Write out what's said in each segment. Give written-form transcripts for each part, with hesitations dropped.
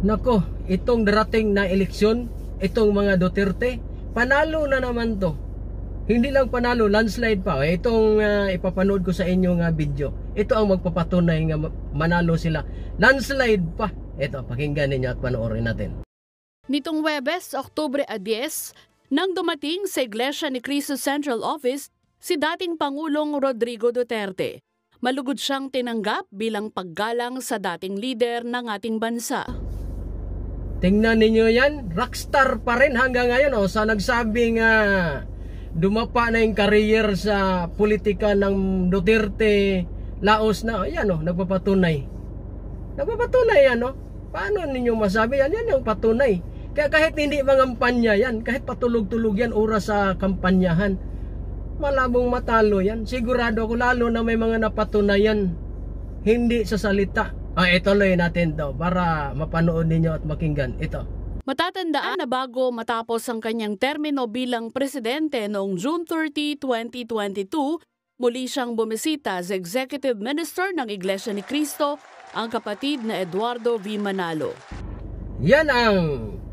Nako, itong darating na eleksyon, itong mga Duterte, panalo na naman to. Hindi lang panalo, landslide pa. Itong ipapanood ko sa inyo nga video, ito ang magpapatunay nga manalo sila. Landslide pa. Ito, pakinggan ninyo at panoorin natin. Nitong Huwebes, Oktubre 10, nang dumating sa Iglesia ni Cristo Central Office si dating Pangulong Rodrigo Duterte. Malugod siyang tinanggap bilang paggalang sa dating leader ng ating bansa. Tingnan ninyo yan, rockstar pa rin hanggang ngayon. Sa nagsabing dumapa na yung career sa politika ng Duterte, laos na, yan nagpapatunay. Nagpapatunay yan, Paano ninyo masabi yan? Yan yung patunay. Kaya kahit hindi mangampanya yan, kahit patulog-tulog yan, oras sa kampanyahan, malabong matalo yan. Sigurado ako, lalo na may mga napatunayan, hindi sa salita. Ituloy natin to para mapanood ninyo at makinggan. Ito. Matatandaan na bago matapos ang kanyang termino bilang presidente noong June 30, 2022, muli siyang bumisita sa Executive Minister ng Iglesia ni Cristo, ang kapatid na Eduardo V. Manalo. Yan ang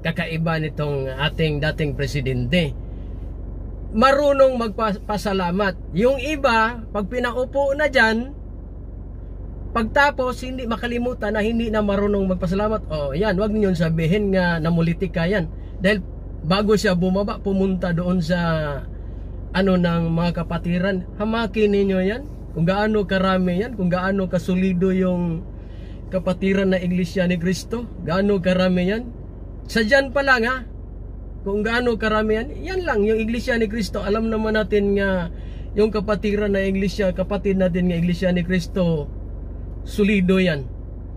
kakaiba nitong ating dating presidente. Marunong magpasalamat. Yung iba, pag pinaupo na dyan, pagtapos hindi makalimutan na hindi na marunong magpasalamat. Yan, wag niyo sabihin nga namulitika yan. Dahil bago siya bumaba, pumunta doon sa ng mga kapatiran. Hamakin ninyo yan. Kung gaano karami yan, kung gaano kasulido yung kapatiran na Iglesia ni Cristo, gaano karami yan. Sa dyan pa lang kung gaano karami yan, yan lang yung Iglesia ni Cristo. Alam naman natin nga yung kapatiran na Iglesia, kapatid natin nga Iglesia ni Cristo, solido yan.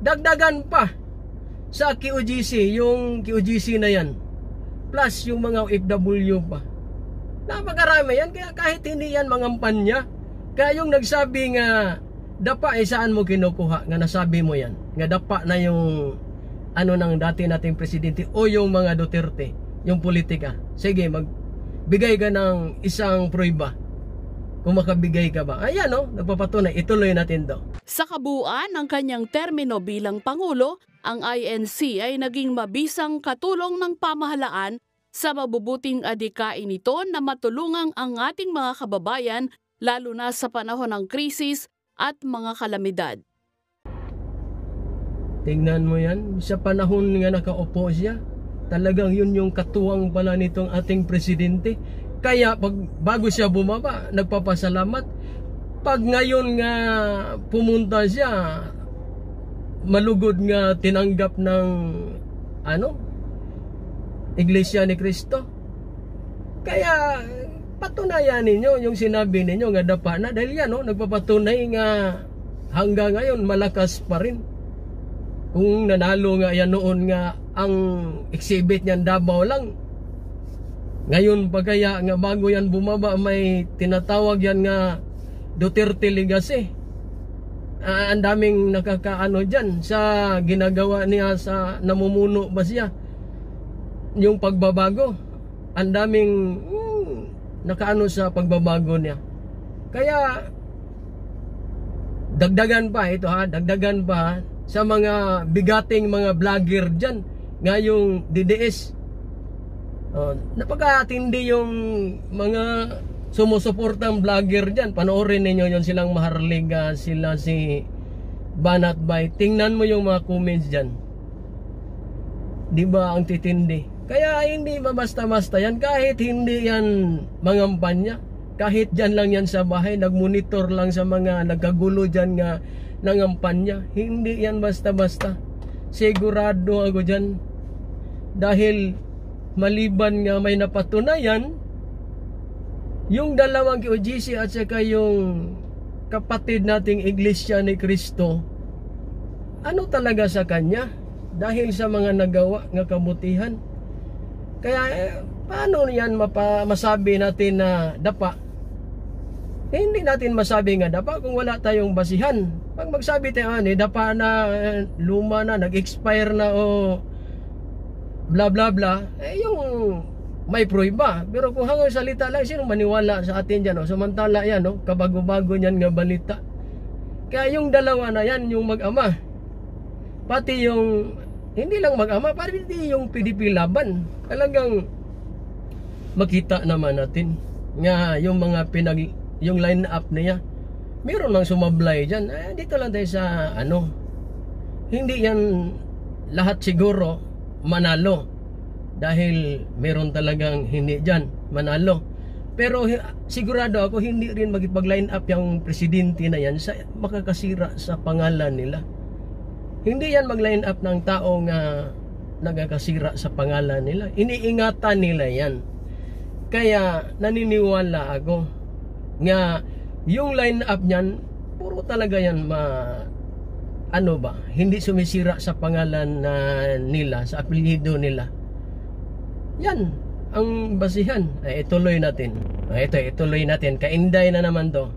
Dagdagan pa sa QGC, yung QGC na yan, plus yung mga OFW pa. Napakarami yan, kaya kahit hindi yan mangampanya. Kaya yung nagsabi nga dapa, saan mo kinukuha nga nasabi mo yan? Nga dapa na yung ng dati nating presidente o yung mga Duterte, yung politika. Sige, magbigay ka ng isang prueba. Kung makabigay ka ba? Ayan nagpapatunay. Ituloy natin to. Sa kabuuan ng kanyang termino bilang Pangulo, ang INC ay naging mabisang katulong ng pamahalaan sa mabubuting adhikain nito na matulungang ang ating mga kababayan lalo na sa panahon ng krisis at mga kalamidad. Tingnan mo yan, sa panahon nga nakaupo siya, talagang yun yung katuwang pala nitong ating presidente. Kaya bago siya bumaba, nagpapasalamat. Pag ngayon nga pumunta siya, malugod nga tinanggap ng Iglesia ni Cristo. Kaya patunayan ninyo yung sinabi ninyo nga dapa na, dahil yan nagpapatunay nga hanggang ngayon malakas pa rin. Kung nanalo nga yan noon nga ang exhibit niyan Davao lang, ngayon pa kaya nga bago yan bumaba may tinatawag yan nga Duterte Legacy. Ang daming nakakaano dyan sa ginagawa niya sa namumuno ba siya, yung pagbabago. Ang daming nakaano sa pagbabago niya. Kaya dagdagan pa ito dagdagan pa sa mga bigating mga vlogger dyan nga yung DDS. Napakatindi yung mga sumusuportang vlogger dyan. Panoorin ninyo yun, silang Maharlig, sila si Banat Bay. Tingnan mo yung mga comments dyan, diba ang titindi. Kaya hindi basta-basta yan, kahit hindi yan mangampanya, kahit dyan lang yan sa bahay, nagmonitor lang sa mga nagkagulo dyan nga nangampanya, hindi yan basta-basta. Sigurado ako dyan, dahil maliban nga may napatunayan, yung dalawang QGC at saka yung kapatid nating Iglesia ni Cristo, talaga sa kanya, dahil sa mga nagawa nga kabutihan. Kaya paano yan masabi natin na dapa? Hindi natin masabi nga dapa kung wala tayong basihan. Pag magsabi tayo dapa na, luma na, nag-expire na o bla bla bla, yung may prueba. Pero kung hanggang salita lang, sino maniwala sa atin dyan? Samantala yan, kabago-bago yan nga balita. Kaya yung dalawa na yan, yung mag-ama, pati yung hindi lang mag-ama, parang hindi yung PDP laban. Talagang makita naman natin nga yung mga yung line up niya. Meron lang sumablay dyan. Dito lang tayo sa hindi yan lahat siguro manalo. Dahil meron talagang hindi dyan manalo. Pero sigurado ako hindi rin magipag-line up yung presidente na yan sa makakasira sa pangalan nila. Hindi yan mag-line up ng taong nagkakasira sa pangalan nila. Iniingatan nila yan. Kaya naniniwala ako nga yung line up niyan puro talaga yan hindi sumisira sa pangalan nila, sa apelyido nila. Yan ang basihan. Ituloy natin. Ituloy natin. Kainday na naman to.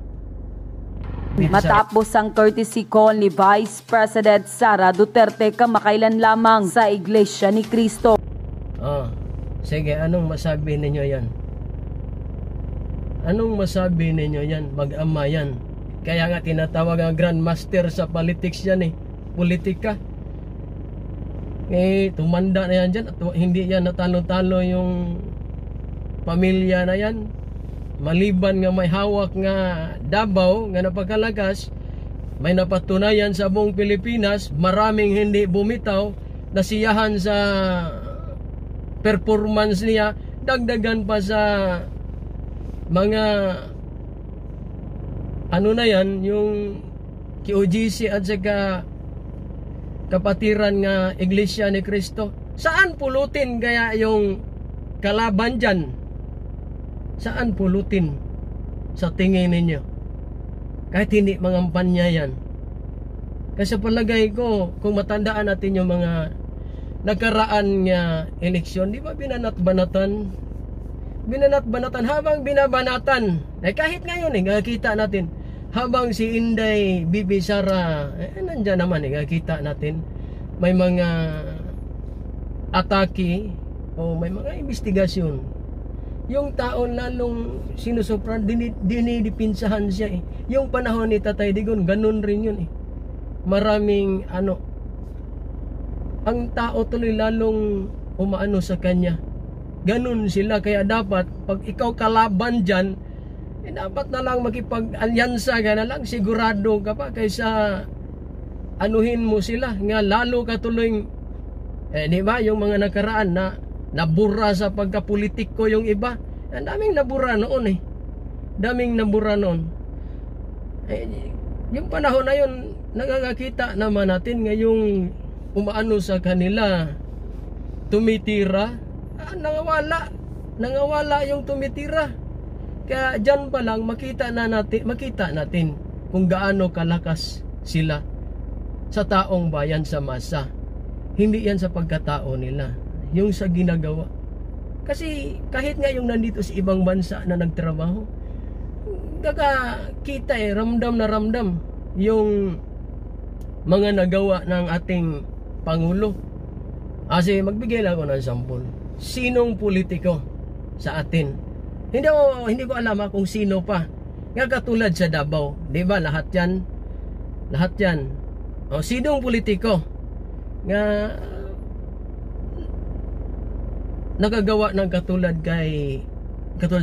Matapos ang courtesy call ni Vice President Sara Duterte kamakailan lamang sa Iglesia ni Cristo. Sige, anong masabi ninyo yan? Anong masabi ninyo yan? Mag-ama yan. Kaya nga tinatawag ang grandmaster sa politics yan politika. Tumanda na yan dyan. Hindi yan natalo-talo yung pamilya na yan. Maliban nga may hawak nga Davao nga napagkalakas, may napatunayan sa buong Pilipinas, maraming hindi bumitaw, nasiyahan sa performance niya, dagdagan pa sa mga yung QGC at saka kapatiran nga Iglesia ni Cristo. Saan pulutin kaya yung kalaban dyan? Saan pulutin sa tingin ninyo? Kahit hindi mangampanya yan. Kasi palagay ko, kung matandaan natin yung mga nakaraan nga eleksyon, di ba binanat-banatan habang binabanatan. Kahit ngayon nakikita natin habang si Inday Bibi Sara nandiyan naman nakikita natin may mga atake o may mga investigasyon. Yung taon lalong sinusupran, dinidipinsahan siya Yung panahon ni Tatay Digong, ganun rin yun Maraming ang tao tuloy lalong umaano sa kanya. Ganun sila, kaya dapat pag ikaw kalaban dyan, dapat na lang makipag-alyansa ka na lang, sigurado ka pa kaysa anuhin mo sila, nga lalo ka tuloy di ba, yung mga nakaraan na nabura sa pagkapolitiko yung iba, ang daming nabura noon daming nabura noon. Yung panahon na yun, nakakakita naman natin ngayong umaano sa kanila, tumitira, nangawala yung tumitira. Kaya dyan pa lang makita natin kung gaano kalakas sila sa taong bayan, sa masa. Hindi yan sa pagkatao nila, yung sa ginagawa. Kasi kahit nga yung nandito sa ibang bansa na nagtrabaho, kakakita ramdam na ramdam yung mga nagawa ng ating Pangulo. Kasi magbigay lang ako ng sampol. Sinong politiko sa atin? Hindi ko alam kung sino pa. Nga katulad sa Davao, 'di ba? Lahat 'yan. Sinong politiko nga nakagawa ng katulad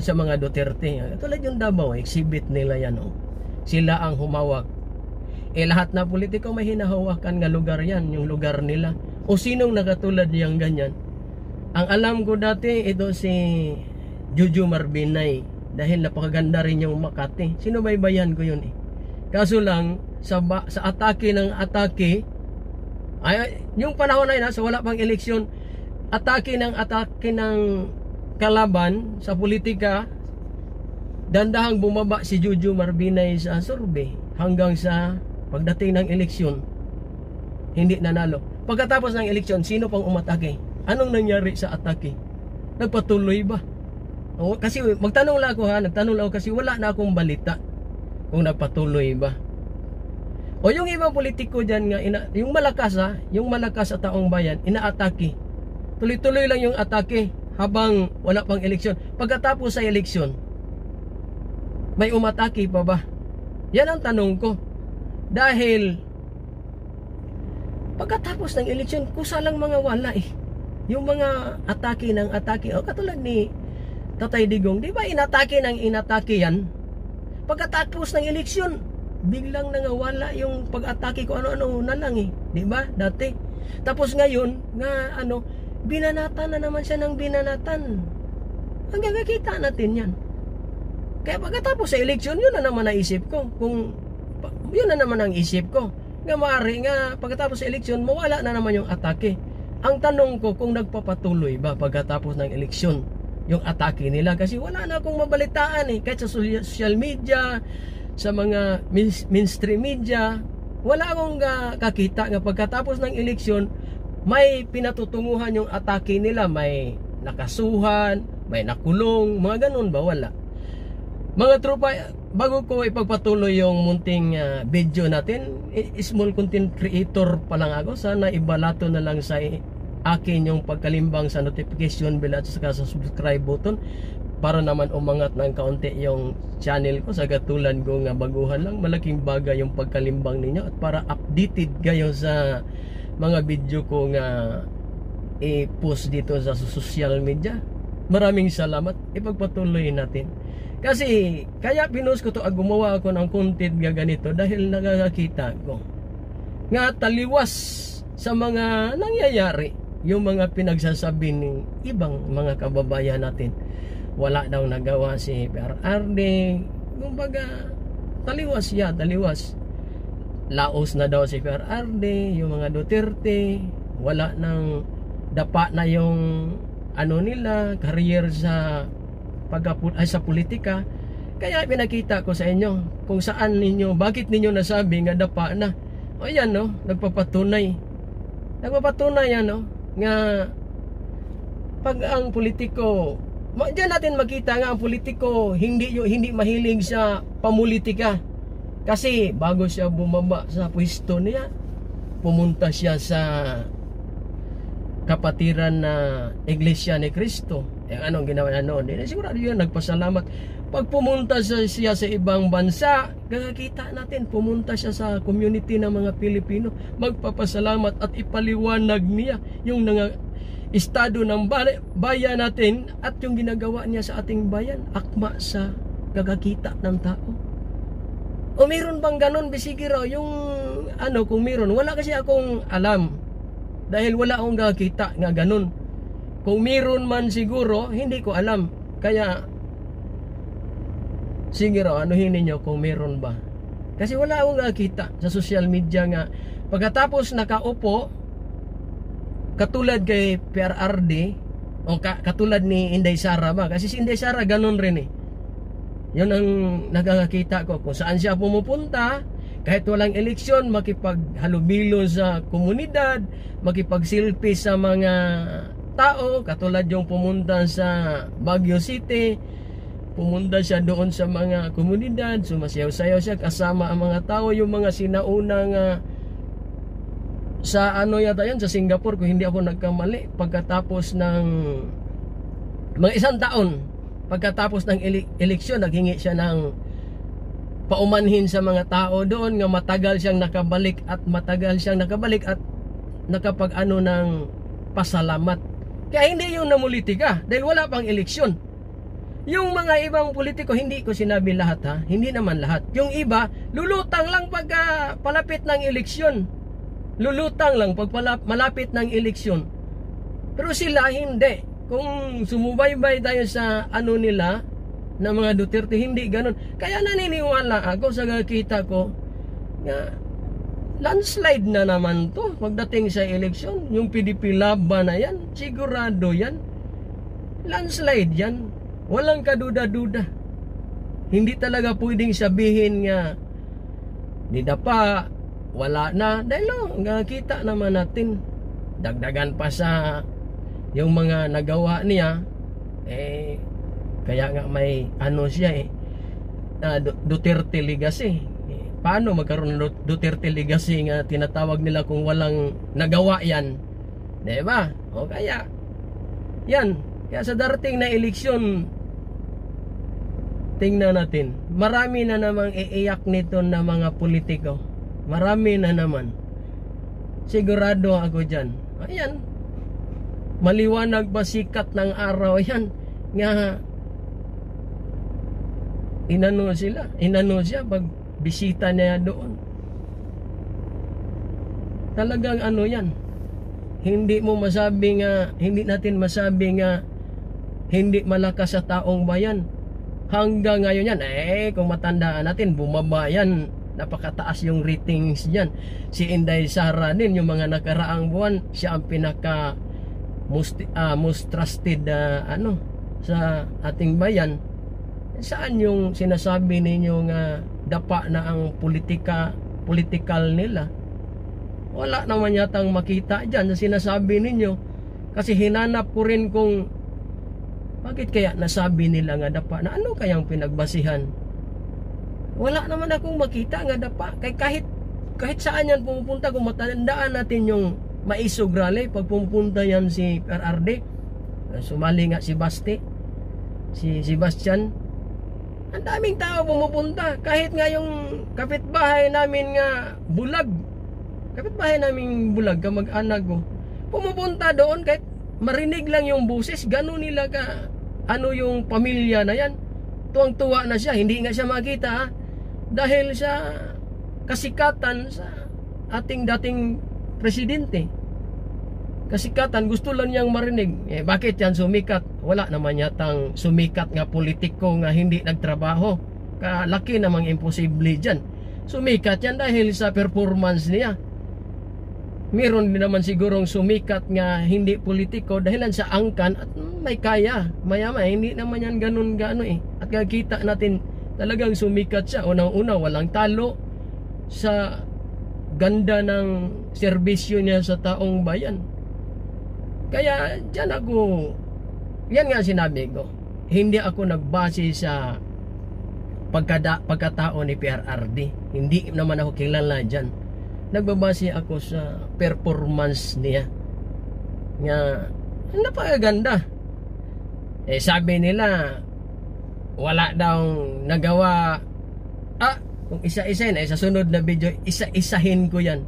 sa mga Duterte. Katulad yung Davao, exhibit nila yan. Sila ang humawak. Lahat na politiko may hinahawakan nga lugar yan, yung lugar nila. O sinong nakatulad niyang ganyan? Ang alam ko dati, ito si Jojo Marbinay. Dahil napakaganda rin yung Makati. Sinubaybayan ko yun Kaso lang, sa atake yung panahon na yun, sa wala pang eleksyon, atake ng kalaban sa politika, dandahang bumaba si Jojo Marbinay sa survey hanggang sa pagdating ng eleksyon, hindi nanalo. Pagkatapos ng eleksyon, sino pang umatake? Anong nangyari sa atake? Nagpatuloy ba? Kasi nagtanong lang ako kasi wala na akong balita kung nagpatuloy ba. O yung ibang politiko dyan nga, yung malakas sa taong bayan, inaatake. Tuloy-tuloy lang yung atake habang wala pang eleksyon. Pagkatapos sa eleksyon, may umatake pa ba? Yan ang tanong ko. Dahil Pagkatapos ng eleksyon, kusalang mga wala eh. Yung mga atake ng atake, katulad ni Tatay Digong, di ba inatake ng inatake yan? Pagkatapos ng eleksyon, biglang nangawala yung pag-atake ko ano-ano na lang eh, di ba? Dati. Tapos ngayon, nga binanatan na naman siya ng binanatan. Hanggang nakita natin yan. Kaya pagkatapos sa eleksyon, yun na naman naisip ko. Yun na naman ang isip ko. Nga maaari nga pagkatapos sa eleksyon, mawala na naman yung atake. Ang tanong ko kung nagpapatuloy ba pagkatapos ng eleksyon yung atake nila, kasi wala na akong mabalitaan eh, kahit sa social media, sa mga mainstream media, wala akong kakita nga pagkatapos ng eleksyon may pinatutunguhan yung atake nila, may nakasuhan, may nakulong, mga ganun ba? Wala. Mga tropa, bago ko ipagpatuloy yung munting video natin, small content creator pa lang ako, sana ibalato na lang sa akin yung pagkalimbang sa notification bell at saka sa subscribe button para naman umangat ng kaunti yung channel ko. Sa katulad ko nga baguhan lang, malaking bagay yung pagkalimbang ninyo at para updated kayo sa mga video ko nga i-post dito sa social media. Maraming salamat, ipagpatuloy natin. Kasi kaya pinost ko to, gumawa ako ng content nga ganito dahil nakakakita ko nga taliwas sa mga nangyayari, yung mga pinagsasabi ng ibang mga kababayan natin. Wala daw nagawa si PRRD, kumbaga taliwas siya, taliwas. Laos na daw si PRRD, yung mga Duterte, wala nang dapa na yung nila, career sa sa politika. Kaya pinakita ko sa inyo kung saan ninyo, bakit ninyo nasabi nga dapa na. O yan nagpapatunay nga pag ang politiko, diyan natin makita nga ang politiko hindi mahilig sa pamulitika. Kasi bago siya bumaba sa pwesto niya, pumunta siya sa kapatiran na Iglesia ni Cristo. Anong ginawa niya noon? Sigurado yun, nagpasalamat. Pag pumunta siya sa ibang bansa, kakakita natin, pumunta siya sa community ng mga Pilipino, magpapasalamat at ipaliwanag niya yung estado ng bayan natin at yung ginagawa niya sa ating bayan, akma sa kakakita ng tao. O meron bang ganon? Bisigi raw yung kung meron, wala kasi akong alam dahil wala akong kakita nga ganon. Kung meron man siguro, hindi ko alam. Kaya sige raw, anuhin ninyo kung meron ba. Kasi wala akong nakita sa social media nga pagkatapos nakaupo, katulad kay PRRD o katulad ni Inday Sara ba. Kasi si Inday Sara ganon rin eh. Yun ang nakakita ko kung saan siya pumupunta. Kahit walang eleksyon, makipaghalubilo sa komunidad, makipag-selfie sa mga tao, katulad yung pumunta sa Baguio City, pumunta siya doon sa mga komunidad, sumasayaw-sayaw siya kasama ang mga tao, yung mga sinaunang sa yata yan, sa Singapore kung hindi ako nagkamali, pagkatapos ng mga 1 taon, pagkatapos ng eleksyon, naghingi siya ng paumanhin sa mga tao doon nga matagal siyang nakabalik at nakapag ng pasalamat. Kaya hindi yung namulitika dahil wala pang eleksyon. Yung mga ibang politiko, hindi ko sinabi lahat ha, hindi naman lahat. Yung iba, lulutang lang pagka palapit ng eleksyon. Lulutang lang pag malapit ng eleksyon. Pero sila hindi. Kung sumubaybay tayo sa nila, na mga Duterte, hindi ganun. Kaya naniniwala ako sa kakita ko nga landslide na naman to pagdating sa eleksyon. Yung PDP laban na yan, sigurado yan, landslide yan, walang kaduda-duda. Hindi talaga pwedeng sabihin nga didapa, wala na, dahil nakita naman natin, dagdagan pa sa yung mga nagawa niya, kaya nga may siya Duterte legacy. Paano magkaroon ng Duterte legacy nga tinatawag nila kung walang nagawa yan? Diba? O kaya yan, kaya sa darating na eleksyon, tingnan natin, marami na namang iiyak nito na mga politiko. Marami na naman. Sigurado ako dyan. Ayan. Maliwanag ba sikat ng araw yan nga inano siya pag bisita niya doon. Talagang ano yan, hindi natin masabi nga hindi malakas sa taong bayan. Hanggang ngayon yan, kung matandaan natin, bumaba yan, napakataas yung ratings dyan. Si Inday Sara din, yung mga nakaraang buwan, siya ang pinaka most trusted sa ating bayan. Saan yung sinasabi ninyo nga dapa na ang political nila? Wala naman yatang makita dyan sa sinasabi ninyo. Kasi hinanap ko rin kung bakit kaya nasabi nila nga dapa na ano kayang pinagbasihan. Wala naman akong makita nga dapa. Kahit saan yan pumupunta, kung matandaan natin yung Maisog Rally, pag pumunta yan si PRRD, sumali nga si Sebastian, ang daming tao pumupunta. Kahit nga yung kapitbahay namin nga bulag, kamag-anak ko, pumupunta doon kahit marinig lang yung boses, gano'n nila ka, yung pamilya na yan, tuwang-tuwa na siya, hindi nga siya makita dahil sa kasikatan sa ating dating presidente. Kasikatan, gusto lang niyang marinig. Bakit yan sumikat? Wala naman yatang sumikat nga politiko nga hindi nagtrabaho. Kalaki namang imposible dyan. Sumikat yan dahil sa performance niya. Meron din naman sigurong sumikat nga hindi politiko dahilan sa angkan at may kaya. Maya-maya, hindi naman yan ganun-gano At kakita natin talagang sumikat siya. Unang-una, walang talo sa ganda ng serbisyo niya sa taong bayan. Kaya dyan yan nga sinabi ko, hindi ako nagbase sa pagkatao ni PRRD. Hindi naman ako kilala dyan. Nagbabase ako sa performance niya. Nga, napakaganda. Sabi nila, wala daw nagawa. Kung isa-isahin, sa sunod na video, isa-isahin ko yan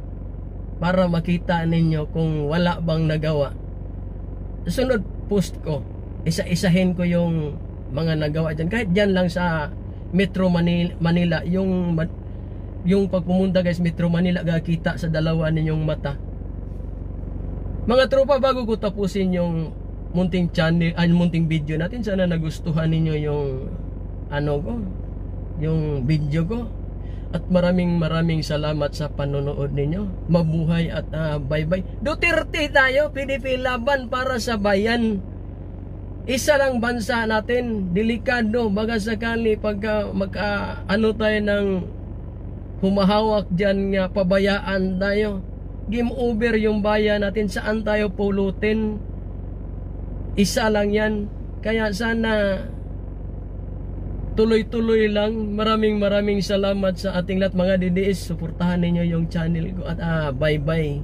para makita ninyo kung wala bang nagawa. Sa sunod post ko, isa-isahin ko yung mga nagawa dyan. Kahit dyan lang sa Metro Manila, yung pagpumunta guys, Metro Manila, gakita sa dalawa ninyong mata. Mga tropa, bago ko tapusin yung munting video natin, sana nagustuhan ninyo yung yung video ko. At maraming salamat sa panonood ninyo. Mabuhay at bye-bye. Duterte tayo, PDP laban para sa bayan. Isa lang bansa natin, delikado, baka sakali pagka tayo ng humahawak dyan nga, pabayaan tayo. Game over yung bayan natin, saan tayo pulutin? Isa lang yan. Kaya sana tuloy-tuloy lang. Maraming salamat sa ating lahat mga DDS. Suportahan ninyo yung channel ko at bye-bye.